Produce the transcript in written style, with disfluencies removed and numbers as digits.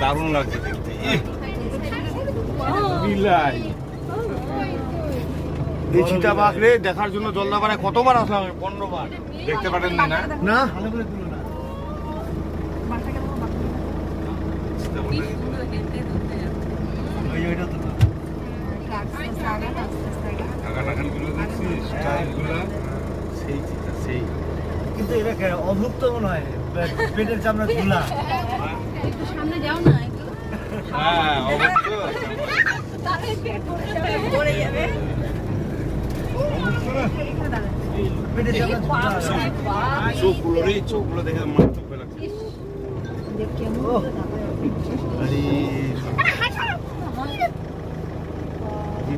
দারুণ লাগছে দেখতে। বিলাই এই চিতাবাঘ রে দেখার জন্য জলদাপাড়ায় কতবার আসলাম, 15 বার। দেখতে পারেন না? না, কিন্তু এটা অভুক্ত মনে হয়, পেটের চামড়া ঝুলা। সামনে যাও না, হ্যাঁ অবশ্য পড়ে যাবে। পেটের চামড়া ঝুলা। চোখগুলো রে, চোখগুলো দেখে মারাত্মক লাগছে। কেমন